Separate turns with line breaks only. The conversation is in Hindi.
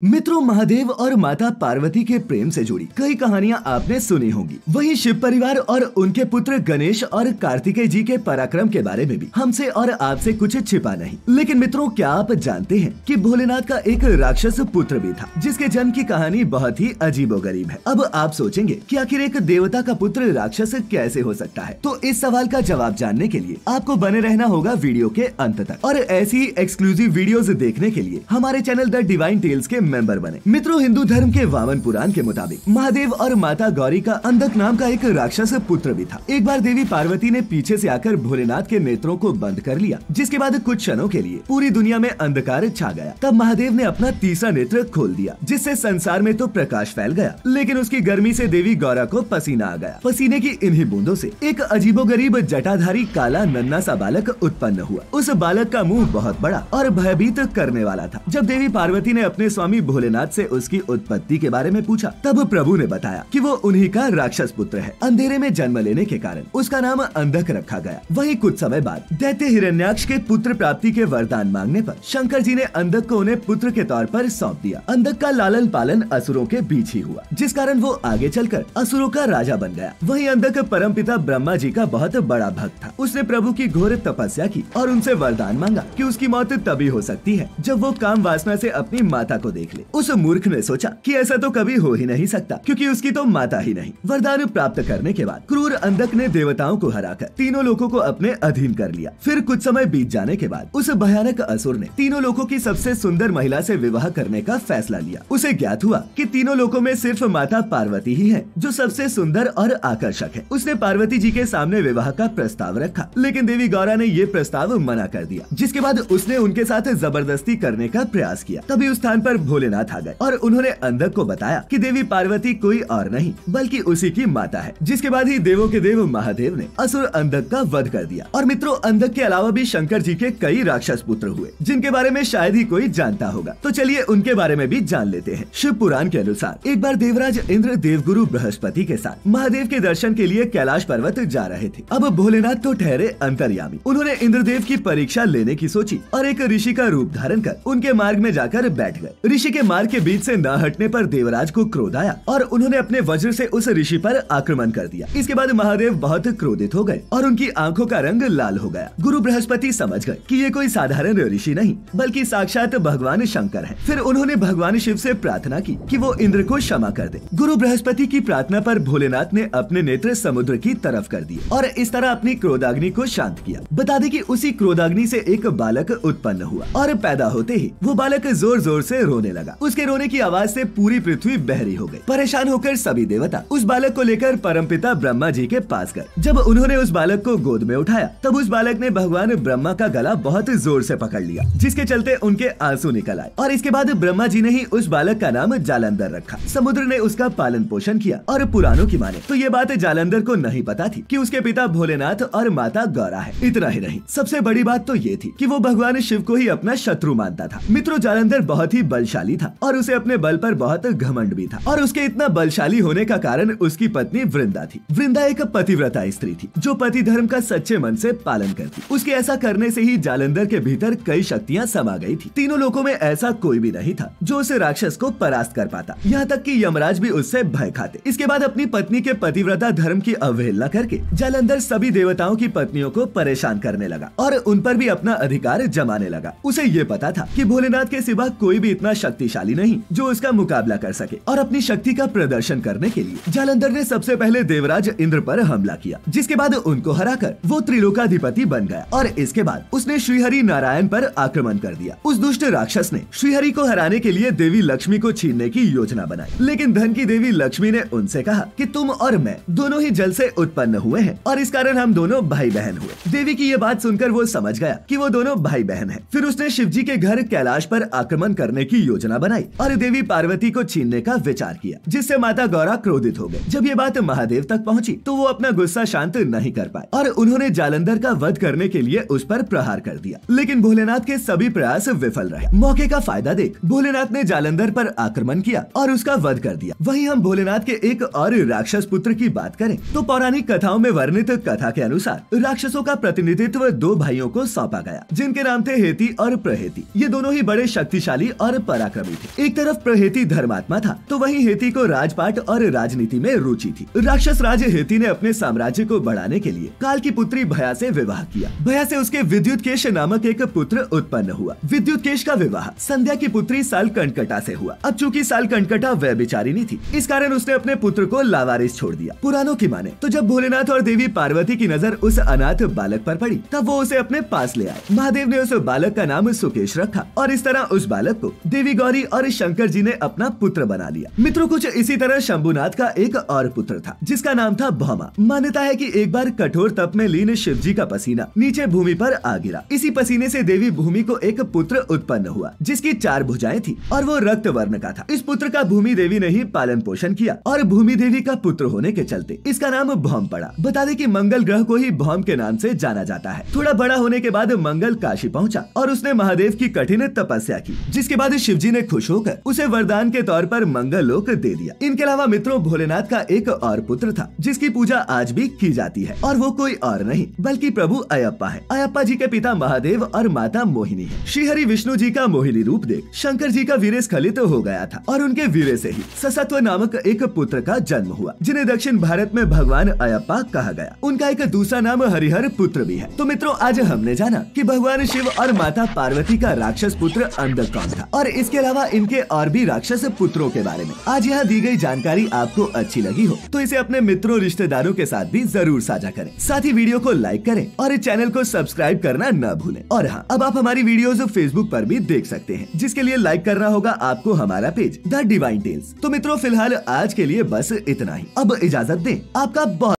मित्रों, महादेव और माता पार्वती के प्रेम से जुड़ी कई कहानियां आपने सुनी होंगी। वहीं शिव परिवार और उनके पुत्र गणेश और कार्तिकेय जी के पराक्रम के बारे में भी हमसे और आपसे कुछ छिपा नहीं। लेकिन मित्रों, क्या आप जानते हैं कि भोलेनाथ का एक राक्षस पुत्र भी था जिसके जन्म की कहानी बहुत ही अजीबोगरीब है। अब आप सोचेंगे कि आखिर एक देवता का पुत्र राक्षस कैसे हो सकता है, तो इस सवाल का जवाब जानने के लिए आपको बने रहना होगा वीडियो के अंत तक। और ऐसी एक्सक्लूसिव वीडियोस देखने के लिए हमारे चैनल द डिवाइन टेल्स के मेंबर बने। मित्रों, हिंदू धर्म के वामन पुराण के मुताबिक महादेव और माता गौरी का अंधक नाम का एक राक्षस पुत्र भी था। एक बार देवी पार्वती ने पीछे से आकर भोलेनाथ के नेत्रों को बंद कर लिया, जिसके बाद कुछ क्षणों के लिए पूरी दुनिया में अंधकार छा गया। तब महादेव ने अपना तीसरा नेत्र खोल दिया, जिससे संसार में तो प्रकाश फैल गया, लेकिन उसकी गर्मी से देवी गौरा को पसीना आ गया। पसीने की इन्हीं बूंदों से एक अजीबोगरीब जटाधारी काला नन्हा सा बालक उत्पन्न हुआ। उस बालक का मुंह बहुत बड़ा और भयभीत करने वाला था। जब देवी पार्वती ने अपने स्वामी भोलेनाथ से उसकी उत्पत्ति के बारे में पूछा, तब प्रभु ने बताया कि वो उन्हीं का राक्षस पुत्र है। अंधेरे में जन्म लेने के कारण उसका नाम अंधक रखा गया। वहीं कुछ समय बाद दैत्य हिरण्याक्ष के पुत्र प्राप्ति के वरदान मांगने पर शंकर जी ने अंधक को उन्हें पुत्र के तौर पर सौंप दिया। अंधक का लालन पालन असुरों के बीच ही हुआ, जिस कारण वो आगे चलकर असुरों का राजा बन गया। वहीं अंधक परमपिता ब्रह्मा जी का बहुत बड़ा भक्त था। उसने प्रभु की घोर तपस्या की और उनसे वरदान मांगा कि उसकी मौत तभी हो सकती है जब वो काम वासना से अपनी माता को देख ले। उस मूर्ख ने सोचा कि ऐसा तो कभी हो ही नहीं सकता, क्योंकि उसकी तो माता ही नहीं। वरदान प्राप्त करने के बाद क्रूर अंधक ने देवताओं को हराकर तीनों लोगों को अपने अधीन कर लिया। फिर कुछ समय बीत जाने के बाद उस भयानक असुर ने तीनों लोगों की सबसे सुंदर महिला से विवाह करने का फैसला लिया। उसे ज्ञात हुआ कि तीनों लोगों में सिर्फ माता पार्वती ही है जो सबसे सुंदर और आकर्षक है। उसने पार्वती जी के सामने विवाह का प्रस्ताव रखा, लेकिन देवी गौरा ने ये प्रस्ताव मना कर दिया, जिसके बाद उसने उनके साथ जबरदस्ती करने का प्रयास किया। तभी उस स्थान पर भोलेनाथ आ गए और उन्होंने अंधक को बताया कि देवी पार्वती कोई और नहीं बल्कि उसी की माता है। जिसके बाद ही देवों के देव महादेव ने असुर अंधक का वध कर दिया। और मित्रों, अंधक के अलावा भी शंकर जी के कई राक्षस पुत्र हुए, जिनके बारे में शायद ही कोई जानता होगा। तो चलिए उनके बारे में भी जान लेते हैं। शिव पुराण के अनुसार एक बार देवराज इंद्र देवगुरु बृहस्पति के साथ महादेव के दर्शन के लिए कैलाश पर्वत जा रहे थे। अब भोलेनाथ तो ठहरे अंतर्यामी। उन्होंने इंद्रदेव की परीक्षा लेने की सोची और एक ऋषि का रूप धारण कर उनके मार्ग में जाकर बैठ गए। ऋषि के मार्ग के बीच से न हटने पर देवराज को क्रोध आया और उन्होंने अपने वज्र से उस ऋषि पर आक्रमण कर दिया। इसके बाद महादेव बहुत क्रोधित हो गए और उनकी आंखों का रंग लाल हो गया। गुरु बृहस्पति समझ गए कि ये कोई साधारण ऋषि नहीं बल्कि साक्षात भगवान शंकर है। फिर उन्होंने भगवान शिव से प्रार्थना की कि वो इंद्र को क्षमा कर दे। गुरु बृहस्पति की प्रार्थना पर भोलेनाथ ने अपने नेत्र समुद्र की तरफ कर दिए और इस तरह अपनी क्रोधाग्नि को शांत किया। बता दें कि उसी क्रोधाग्नि से एक बालक उत्पन्न हुआ और पैदा होते ही वो बालक जोर जोर से रोने लगा। उसके रोने की आवाज से पूरी पृथ्वी बहरी हो गई। परेशान होकर सभी देवता उस बालक को लेकर परमपिता ब्रह्मा जी के पास गए। जब उन्होंने उस बालक को गोद में उठाया, तब उस बालक ने भगवान ब्रह्मा का गला बहुत जोर से पकड़ लिया, जिसके चलते उनके आंसू निकल आए। और इसके बाद ब्रह्मा जी ने ही उस बालक का नाम जालंधर रखा। समुद्र ने उसका पालन पोषण किया और पुराणों की माने तो ये बात जालंधर को नहीं पता थी कि उसके पिता भोलेनाथ और माता गौरा है। इतना ही नहीं, सबसे बड़ी बात तो ये थी कि वो भगवान शिव को ही अपना शत्रु मानता था। मित्रों, जालंधर बहुत ही बलशाली था और उसे अपने बल पर बहुत घमंड भी था। और उसके इतना बलशाली होने का कारण उसकी पत्नी वृंदा थी। वृंदा एक पतिव्रता स्त्री थी जो पति धर्म का सच्चे मन से पालन करती। उसके ऐसा करने से ही जालंधर के भीतर कई शक्तियां समा गई थी। तीनों लोगों में ऐसा कोई भी नहीं था जो उस राक्षस को परास्त कर पाता। यहाँ तक कि यमराज भी उससे भय खाते। इसके बाद अपनी पत्नी के पतिव्रता धर्म की अवहेलना करके जालंधर सभी देवताओं की पत्नियों को परेशान करने लगा और उन पर भी अपना अधिकार जमाने लगा। उसे ये पता था कि भोलेनाथ के सिवा कोई भी इतना शक्तिशाली नहीं जो उसका मुकाबला कर सके। और अपनी शक्ति का प्रदर्शन करने के लिए जालंधर ने सबसे पहले देवराज इंद्र पर हमला किया, जिसके बाद उनको हराकर वो त्रिलोकाधिपति बन गया। और इसके बाद उसने श्रीहरि नारायण पर आक्रमण कर दिया। उस दुष्ट राक्षस ने श्रीहरि को हराने के लिए देवी लक्ष्मी को छीनने की योजना बनाई, लेकिन धन की देवी लक्ष्मी ने उनसे कहा कि तुम और मैं दोनों ही जल से उत्पन्न हुए हैं और इस कारण हम दोनों भाई बहन हुए। देवी की ये बात सुनकर वो समझ गया कि वो दोनों भाई बहन हैं। फिर उसने शिव जी के घर कैलाश पर आक्रमण करने की योजना बनाई और देवी पार्वती को छीनने का विचार किया, जिससे माता गौरा क्रोधित हो गए। जब ये बात महादेव तक पहुंची तो वो अपना गुस्सा शांत नहीं कर पाए और उन्होंने जालंधर का वध करने के लिए उस पर प्रहार कर दिया। लेकिन भोलेनाथ के सभी प्रयास विफल रहे। मौके का फायदा देख भोलेनाथ ने जालंधर पर आक्रमण किया और उसका वध कर दिया। वहीं हम भोलेनाथ के एक और राक्षस पुत्र की बात करें तो पौराणिक कथाओं में वर्णित कथा के अनुसार राक्षसों का प्रतिनिधित्व दो भाइयों को सौंपा गया, जिनके नाम थे हेती और प्रहेती। ये दोनों ही बड़े शक्तिशाली और पराक्रमी पराक्रमी थे। एक तरफ प्रहेती धर्मात्मा था तो वहीं हेती को राजपाट और राजनीति में रुचि थी। राक्षस राज हेती ने अपने साम्राज्य को बढ़ाने के लिए काल की पुत्री भया से विवाह किया। भया से उसके विद्युतकेश नामक एक पुत्र उत्पन्न हुआ। विद्युतकेश का विवाह संध्या की पुत्री सालकंटकटा से हुआ। अब चूंकि सालकंटकटा व्यभिचारिणी थी, इस कारण उसने अपने पुत्र को लावारिस छोड़ दिया। पुराणों की माने तो जब भोलेनाथ और देवी पार्वती की नजर उस अनाथ बालक पर पड़ी तब वो उसे अपने पास ले आए। महादेव ने उस बालक का नाम सुकेश रखा और इस तरह उस बालक को देवी गौरी और शंकर जी ने अपना पुत्र बना लिया। मित्रों, कुछ इसी तरह शंभुनाथ का एक और पुत्र था जिसका नाम था भौमा। मान्यता है कि एक बार कठोर तप में लीन शिव जी का पसीना नीचे भूमि पर आ गिरा। इसी पसीने से देवी भूमि को एक पुत्र उत्पन्न हुआ जिसकी 4 भुजाएं थी और वो रक्त वर्ण का था। इस पुत्र का भूमि देवी ने ही पालन पोषण किया और भूमि देवी का पुत्र होने के चलते इसका नाम भौम पड़ा। बता दें कि मंगल ग्रह को ही भौम के नाम से जाना जाता है। थोड़ा बड़ा होने के बाद मंगल काशी पहुंचा और उसने महादेव की कठिन तपस्या की, जिसके बाद शिव जी ने खुश होकर उसे वरदान के तौर पर मंगल लोक दे दिया। इनके अलावा मित्रों, भोलेनाथ का एक और पुत्र था जिसकी पूजा आज भी की जाती है और वो कोई और नहीं बल्कि प्रभु अयप्पा है। अयप्पा जी के पिता महादेव और माता मोहिनी है। श्रीहरि विष्णु जी का मोहिनी रूप देख शंकर जी का वीर्य स्खलित हो गया था और उनके वीर्य से ही ससत्व नामक एक पुत्र का जन्म हुआ जिन्हें दक्षिण भारत में भगवान अयप्पा कहा गया। उनका एक दूसरा नाम हरिहर पुत्र भी है। तो मित्रों, आज हमने जाना कि भगवान शिव और माता पार्वती का राक्षस पुत्र अंधक कौन था और इसके अलावा इनके और भी राक्षस पुत्रों के बारे में। आज यहाँ दी गई जानकारी आपको अच्छी लगी हो तो इसे अपने मित्रों रिश्तेदारों के साथ भी जरूर साझा करें। साथ ही वीडियो को लाइक करें और इस चैनल को सब्सक्राइब करना न भूलें। और हाँ, अब आप हमारी वीडियोस फेसबुक पर भी देख सकते हैं, जिसके लिए लाइक करना होगा आपको हमारा पेज द डिवाइन टेल्स। तो मित्रों, फिलहाल आज के लिए बस इतना ही। अब इजाजत दें। आपका बहुत